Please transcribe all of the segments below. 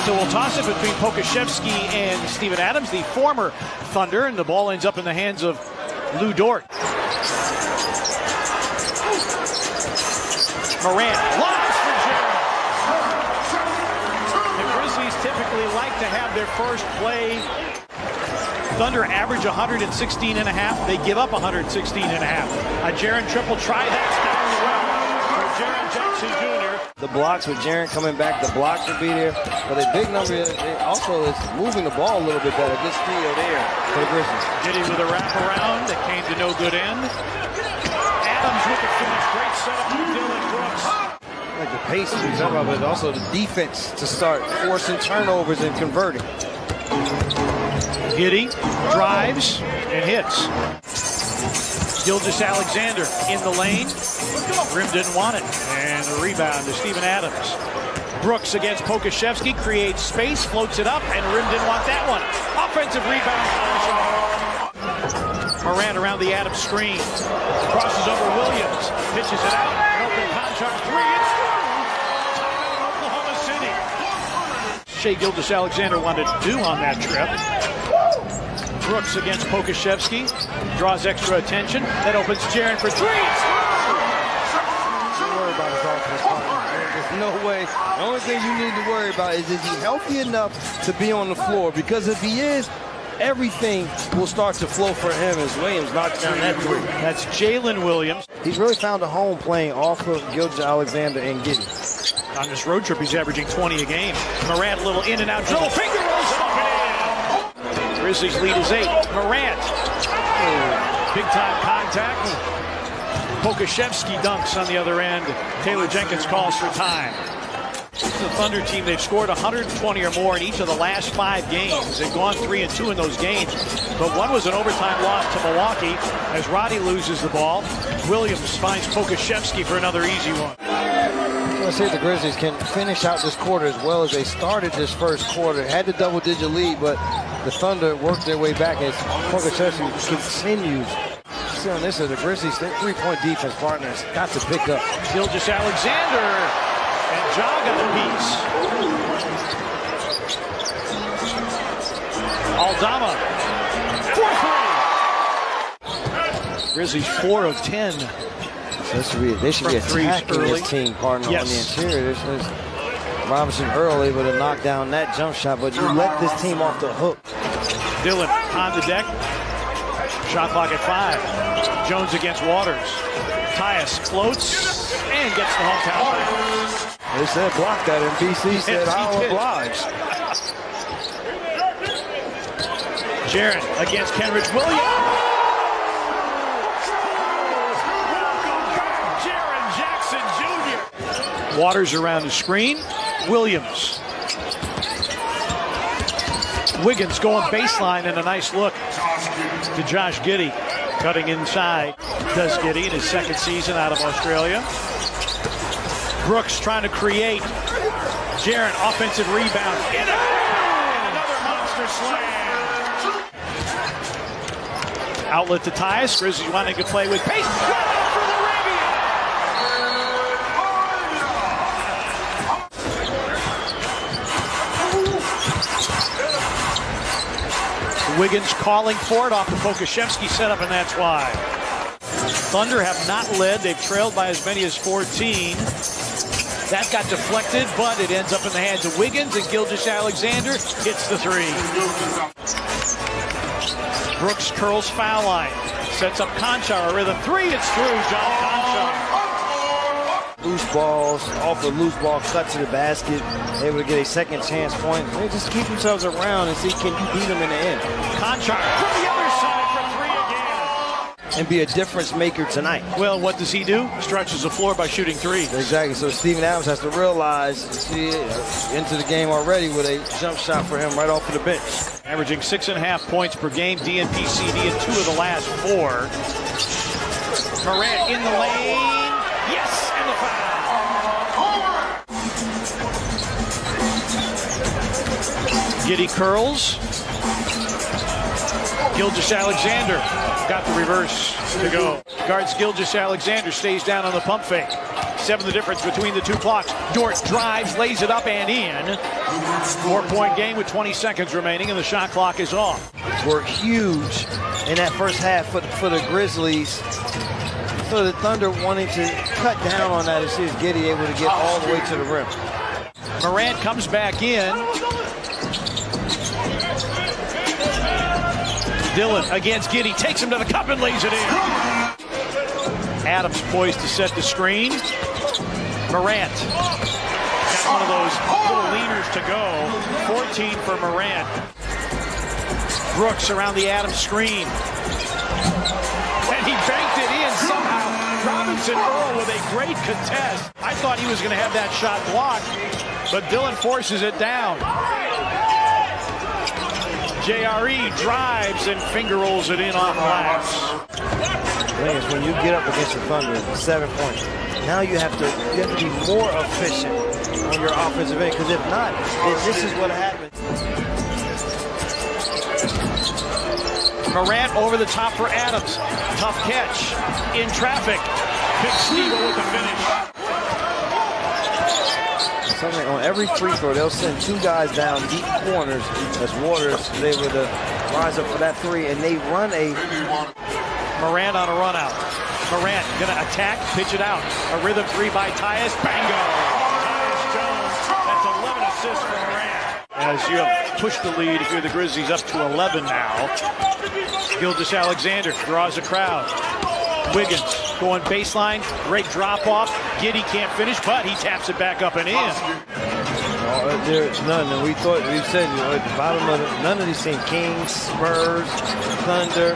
So we'll toss it between Pokashevsky and Steven Adams, the former Thunder, and the ball ends up in the hands of Lou Dort. Morant lobs for Jaren. The Grizzlies typically like to have their first play. Thunder average 116.5. They give up 116.5. A Jaren triple try. That's down the well for Jaren Jackson Jr. The blocks with Jaren coming back, the blocks will be there. But a big number also is moving the ball a little bit better. Good steal there for the Grizzlies. Diddy with a wraparound that came to no good end. Adams with the finish. Great setup from Dylan Brooks. Like the pace we talk about, but also the defense to start forcing turnovers and converting. Giddy drives and hits. Gilgeous-Alexander in the lane. Rim didn't want it. And the rebound to Steven Adams. Brooks against Pokashevsky, creates space, floats it up, and Rim didn't want that one. Offensive rebound. Morant around the Adams screen. Crosses over Williams. Pitches it out. An open contract three. It's through. Oklahoma City. Shai Gilgeous-Alexander wanted to do on that trip. Brooks against Pokashevsky. Draws extra attention. That opens Jaren for three. Don't worry about his offense partner. There's no way. The only thing you need to worry about is he healthy enough to be on the floor? Because if he is, everything will start to flow for him as Williams knocks down that three. That's Jalen Williams. He's really found a home playing off of Gilgeous-Alexander and Giddy. On this road trip, he's averaging 20 a game. Morant, a little in and out dribble. Finger rolls it up and in. Grizzlies lead is 8. Morant. Big time contact. Pokashevsky dunks on the other end. Taylor Jenkins calls for time. The Thunder team, they've scored 120 or more in each of the last 5 games. They've gone 3-2 in those games. But one was an overtime loss to Milwaukee as Roddy loses the ball. Williams finds Pokashevsky for another easy one. Let's see if the Grizzlies can finish out this quarter as well as they started this first quarter. Had the double-digit lead, but the Thunder worked their way back as Pokashevsky continues. See on this, the Grizzlies' three-point defense partners got to pick up. Gilgeous-Alexander and Ja got a piece. Aldama. 4-3. Grizzlies 4 of 10. They should be attacking this team partner on the interior. There's Robinson Earl able to knock down that jump shot, but you let this team off the hook. Dylan on the deck. Shot clock at 5. Jones against Waters. Tyus floats and gets the hometown. They said block that, and BC said I'll oblige. Jaren against Kenrich Williams. Waters around the screen. Williams. Wiggins going baseline and a nice look to Josh Giddey. Cutting inside. Does Giddey in his second season out of Australia. Brooks trying to create. Jaren, offensive rebound. And another monster slam. Outlet to Tyus. Grizzlies wanting to play with pace. Wiggins calling for it off the Pokashevsky setup, and that's why. Thunder have not led. They've trailed by as many as 14. That got deflected, but it ends up in the hands of Wiggins, and Gilgeous-Alexander hits the three. Brooks curls foul line. Sets up Conchar, a rhythm three. It's through, John Conchar. Loose balls, off the loose ball, cut to the basket, able to get a second chance point. They just keep themselves around and see can you beat them in the end. Conchar from the other side for three again. And be a difference maker tonight. Well, what does he do? Stretches the floor by shooting threes. Exactly, so Steven Adams has to realize, see into the game already with a jump shot for him right off of the bench. Averaging 6.5 points per game, DNP CD in 2 of the last 4. Morant in the lane. Yes, and the foul. Giddey curls. Gilgeous-Alexander got the reverse to go. Guards Gilgeous-Alexander, stays down on the pump fake. 27 the difference between the two clocks. Dort drives, lays it up and in. 4-point game with 20 seconds remaining, and the shot clock is off. Were huge in that first half for the Grizzlies. So the Thunder wanting to cut down on that and see if Giddey able to get all the way to the rim. Morant comes back in. Dillon against Giddey, takes him to the cup and lays it in. Adams poised to set the screen. Morant got one of those little leaners to go. 14 for Morant. Brooks around the Adams screen. And he banked it in somehow. Robinson Earl with a great contest. I thought he was going to have that shot blocked, but Dillon forces it down. JRE drives and finger rolls it in off glass. The thing is, when you get up against the Thunder, 7 points, now you have to be more efficient on your offensive end, because if not, then this is what happens. Morant over the top for Adams. Tough catch in traffic. Big Steve with the finish. Something on every free throw, they'll send two guys down deep corners as Waters is able to rise up for that three, and they run a... Morant on a run out. Morant gonna attack, pitch it out. A rhythm three by Tyus. Bango! Tyus Jones. That's 11 assists for Morant. As you have pushed the lead, if you're the Grizzlies, up to 11 now. Gilgeous-Alexander draws a crowd. Wiggins going baseline, great drop off. Giddey can't finish, but he taps it back up and in. There's none, and we said, at the bottom of none of these things, Kings, Spurs, Thunder,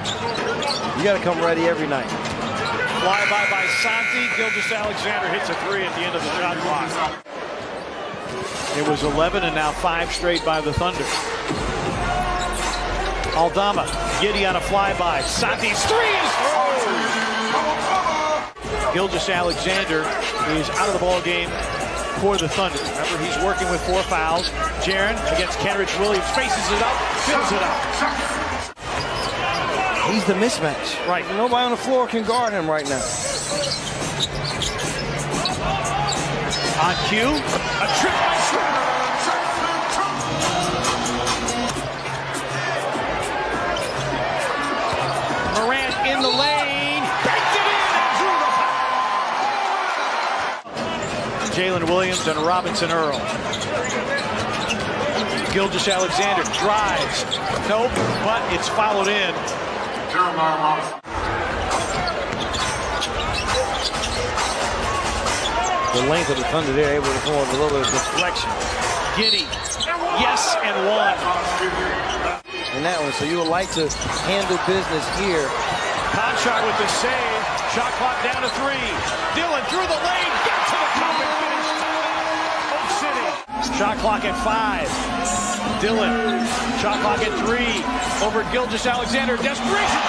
you got to come ready every night. Flyby by Santi. Gilgeous-Alexander hits a three at the end of the shot clock. It was 11 and now 5 straight by the Thunder. Aldama, Giddey on a flyby. Santi's three is through. Gilgeous-Alexander is out of the ball game for the Thunder. Remember, he's working with 4 fouls. Jaren against Kenrich Williams faces it up, fills it up. He's the mismatch. Right. Nobody on the floor can guard him right now. On cue, a trip by Schroeder. Morant in the lane, banked it in and drew the foul. Jalen Williams and Robinson Earl. Gilgeous-Alexander drives. Nope, but it's followed in. The length of the Thunder, they're able to come with a little bit of deflection. Giddey, yes, and one. In that one, so you would like to handle business here. Conchar with the save. Shot clock down to 3. Dillon through the lane, got to the cup and finished. Oak City. Shot clock at 5. Dillon, shot clock at 3. Over Gilgeous-Alexander, desperation.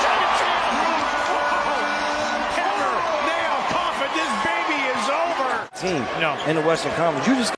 Hammer, nail, coffin. This baby is over. Team No. in the Western Conference. You just